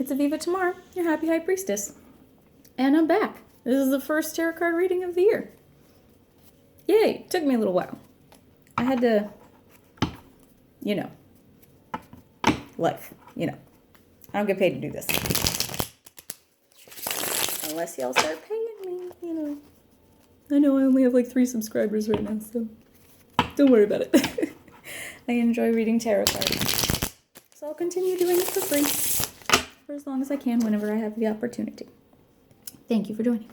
It's Aviva Tamar, your Happy High Priestess. And I'm back. This is the first tarot card reading of the year. Yay, took me a little while. I had to, life, I don't get paid to do this. Unless y'all start paying me, I know I only have like 3 subscribers right now, so don't worry about it. I enjoy reading tarot cards. So I'll continue doing it for free for as long as I can whenever I have the opportunity. Thank you for joining.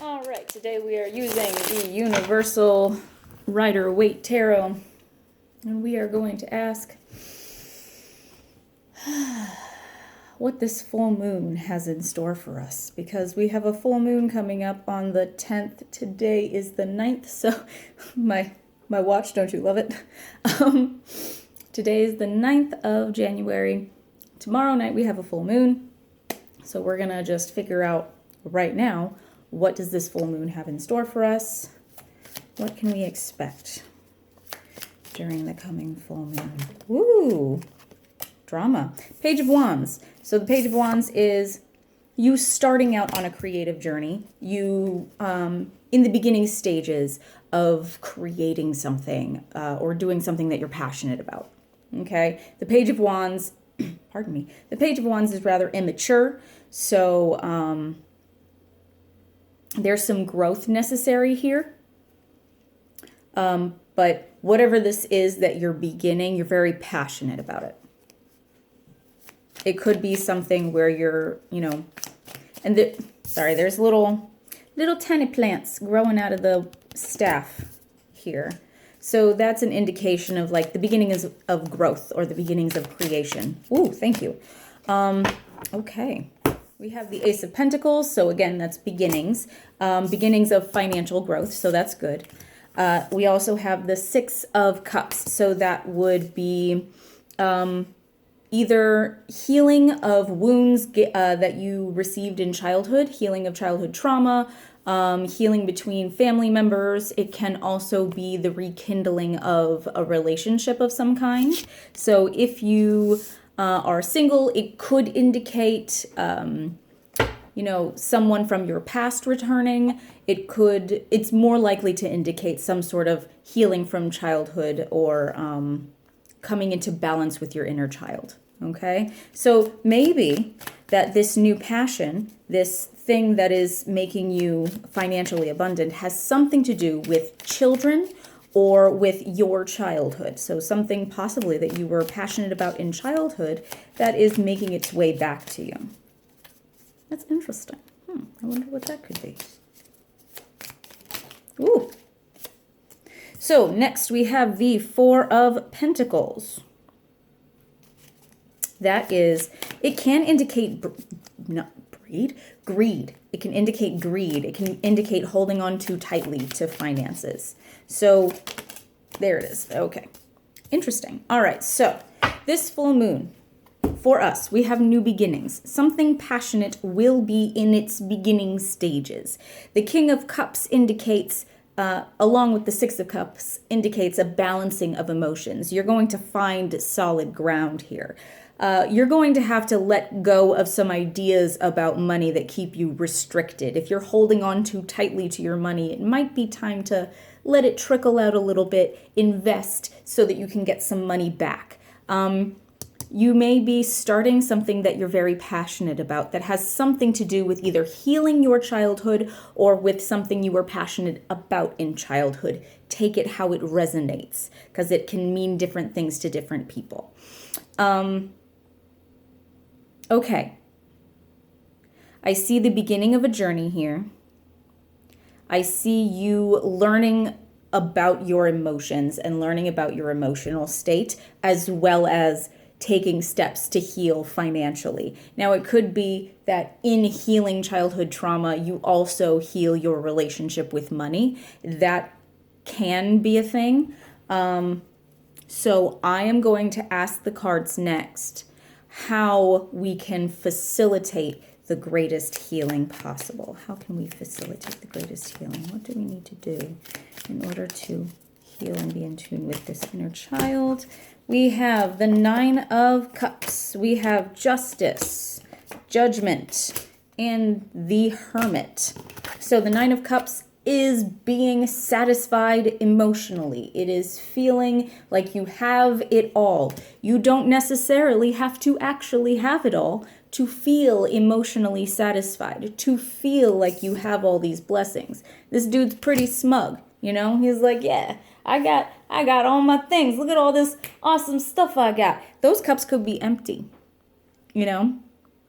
All right, today we are using the Universal Rider-Waite Tarot, and we are going to ask what this full moon has in store for us, because we have a full moon coming up on the 10th. Today is the 9th, so my watch, don't you love it? Today is the 9th of January. Tomorrow night we have a full moon, so we're gonna just figure out right now, what does this full moon have in store for us? What can we expect during the coming full moon? Ooh, drama. Page of Wands. So the Page of Wands is you starting out on a creative journey. You, in the beginning stages of creating something or doing something that you're passionate about. Okay? The Page of Wands, pardon me, the Page of Wands is rather immature. So there's some growth necessary here. But whatever this is that you're beginning, you're very passionate about it. It could be something where you're, and there's little tiny plants growing out of the staff here. So that's an indication of like the beginnings of growth or the beginnings of creation. Ooh, thank you. Okay. We have the Ace of Pentacles. So again, that's beginnings. Beginnings of financial growth. So that's good. We also have the Six of Cups. So that would be either healing of wounds that you received in childhood, healing of childhood trauma, healing between family members. It can also be the rekindling of a relationship of some kind. So if you are single, it could indicate, someone from your past returning. It's more likely to indicate some sort of healing from childhood or coming into balance with your inner child. Okay, so maybe that this new passion, this thing that is making you financially abundant, has something to do with children or with your childhood. So something possibly that you were passionate about in childhood that is making its way back to you. That's interesting. I wonder what that could be. Ooh. So next we have the Four of Pentacles. That is, it can indicate greed. It can indicate greed. It can indicate holding on too tightly to finances. So there it is. Okay. Interesting. All right. So this full moon, for us, we have new beginnings. Something passionate will be in its beginning stages. The King of Cups indicates, along with the Six of Cups, indicates a balancing of emotions. You're going to find solid ground here. You're going to have to let go of some ideas about money that keep you restricted. If you're holding on too tightly to your money, it might be time to let it trickle out a little bit, invest so that you can get some money back. You may be starting something that you're very passionate about that has something to do with either healing your childhood or with something you were passionate about in childhood. Take it how it resonates, because it can mean different things to different people. Okay. I see the beginning of a journey here. I see you learning about your emotions and learning about your emotional state, as well as taking steps to heal financially. Now, it could be that in healing childhood trauma, you also heal your relationship with money. That can be a thing. So I am going to ask the cards next how we can facilitate the greatest healing possible. How can we facilitate the greatest healing? What do we need to do in order to heal and be in tune with this inner child? we have the Nine of Cups, we have Justice, Judgment, and the Hermit. So the Nine of Cups is being satisfied emotionally. It is feeling like you have it all. You don't necessarily have to actually have it all to feel emotionally satisfied, to feel like you have all these blessings. This dude's pretty smug, you know? He's like, yeah, I got all my things. Look at all this awesome stuff I got. Those cups could be empty, you know?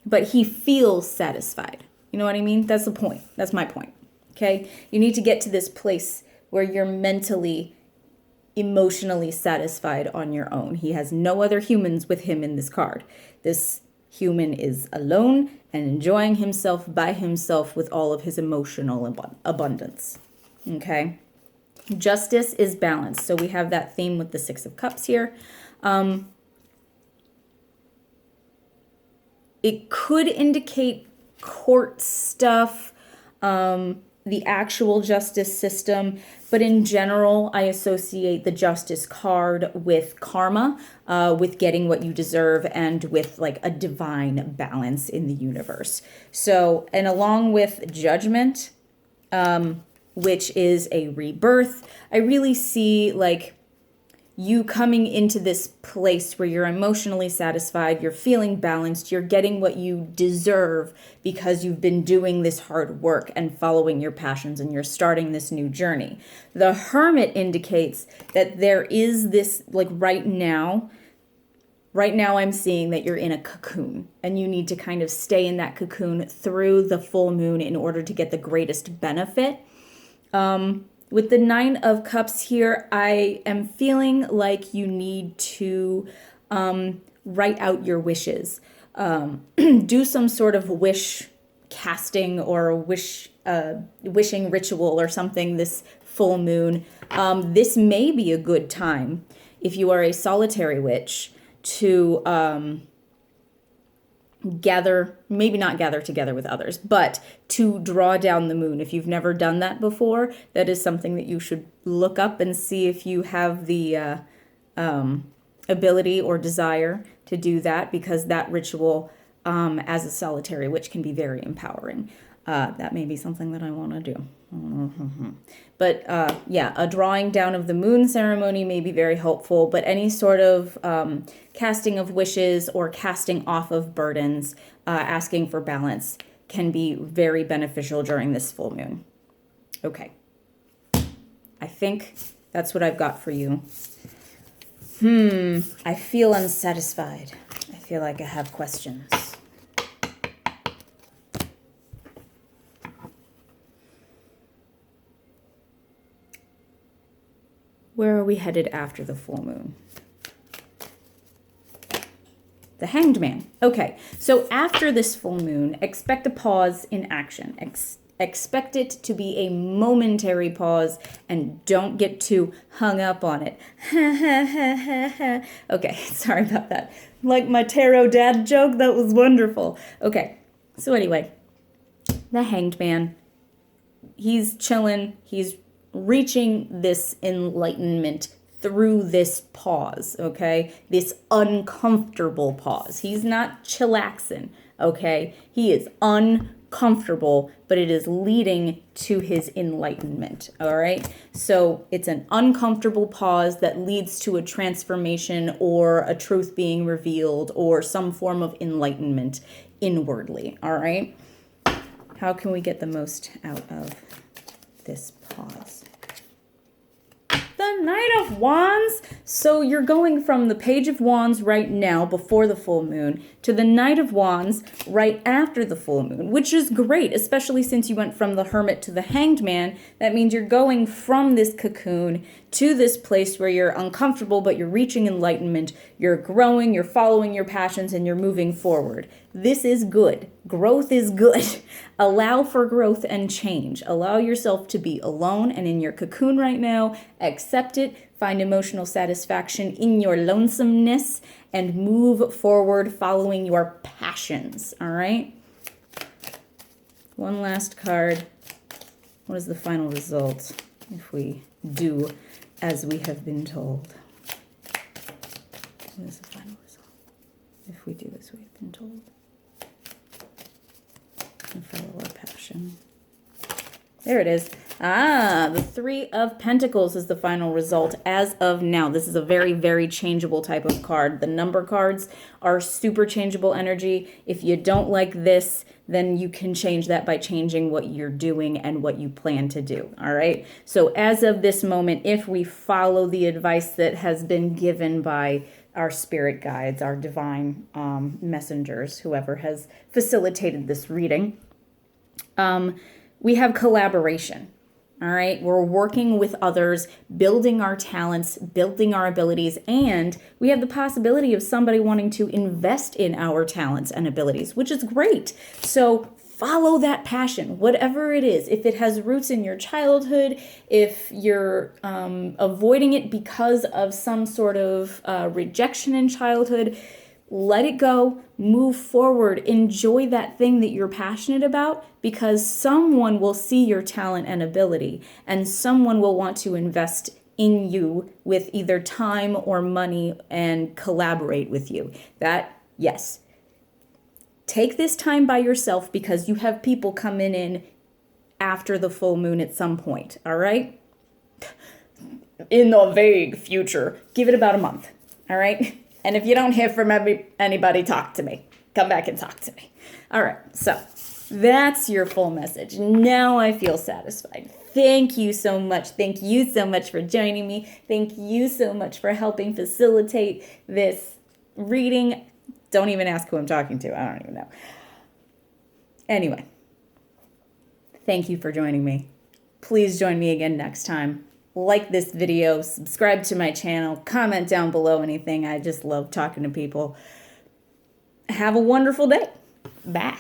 But he feels satisfied. You know what I mean? That's the point. That's my point. Okay? You need to get to this place where you're mentally, emotionally satisfied on your own. He has no other humans with him in this card. This human is alone and enjoying himself by himself with all of his emotional abundance. Okay? Justice is balanced. So we have that theme with the Six of Cups here. It could indicate court stuff, the actual justice system, but in general, I associate the Justice card with karma, with getting what you deserve, and with like a divine balance in the universe. So, and along with Judgment, which is a rebirth, I really see like you coming into this place where you're emotionally satisfied, you're feeling balanced, you're getting what you deserve because you've been doing this hard work and following your passions and you're starting this new journey. The Hermit indicates that there is this, like right now I'm seeing that you're in a cocoon and you need to kind of stay in that cocoon through the full moon in order to get the greatest benefit. With the Nine of Cups here, I am feeling like you need to write out your wishes. Do some sort of wish casting or wishing ritual or something this full moon. This may be a good time, if you are a solitary witch, to maybe not gather together with others, but to draw down the moon. If you've never done that before, that is something that you should look up and see if you have the ability or desire to do that, because that ritual as a solitary witch can be very empowering. That may be something that I want to do. But yeah, a drawing down of the moon ceremony may be very helpful, but any sort of casting of wishes or casting off of burdens, asking for balance can be very beneficial during this full moon. Okay. I think that's what I've got for you. I feel unsatisfied. I feel like I have questions. Where are we headed after the full moon? The Hanged Man. Okay, so after this full moon, expect a pause in action. Expect it to be a momentary pause and don't get too hung up on it. Okay, sorry about that. Like my tarot dad joke, that was wonderful. Okay, so anyway, the Hanged Man, he's chilling, he's reaching this enlightenment through this pause, okay? This uncomfortable pause. He's not chillaxing, okay? He is uncomfortable, but it is leading to his enlightenment, all right? So it's an uncomfortable pause that leads to a transformation or a truth being revealed or some form of enlightenment inwardly, all right? How can we get the most out of this pause? The Knight of Wands. So you're going from the Page of Wands right now before the full moon to the Knight of Wands right after the full moon, which is great, especially since you went from the Hermit to the Hanged Man. That means you're going from this cocoon to this place where you're uncomfortable, but you're reaching enlightenment, you're growing, you're following your passions, and you're moving forward. This is good. Growth is good. Allow for growth and change. Allow yourself to be alone and in your cocoon right now. Accept it. Find emotional satisfaction in your lonesomeness and move forward following your passions. All right? One last card. What is the final result if we do as we have been told? What is the final result? If we do as we've been told. And follow our passion. There it is. Ah, the Three of Pentacles is the final result as of now. This is a very, very changeable type of card. The number cards are super changeable energy. If you don't like this, then you can change that by changing what you're doing and what you plan to do. All right. So as of this moment, if we follow the advice that has been given by our spirit guides, our divine messengers, whoever has facilitated this reading, we have collaboration. All right, we're working with others, building our talents, building our abilities, and we have the possibility of somebody wanting to invest in our talents and abilities, which is great. So follow that passion, whatever it is. If it has roots in your childhood, if you're avoiding it because of some sort of rejection in childhood, let it go, move forward, enjoy that thing that you're passionate about, because someone will see your talent and ability, and someone will want to invest in you with either time or money and collaborate with you. That, yes. Take this time by yourself because you have people coming in after the full moon at some point, all right? In the vague future. Give it about a month, all right? And if you don't hear from anybody, talk to me. Come back and talk to me. All right, so that's your full message. Now I feel satisfied. Thank you so much. Thank you so much for joining me. Thank you so much for helping facilitate this reading. Don't even ask who I'm talking to. I don't even know. Anyway, thank you for joining me. Please join me again next time. Like this video, subscribe to my channel, comment down below anything. I just love talking to people. Have a wonderful day. Bye.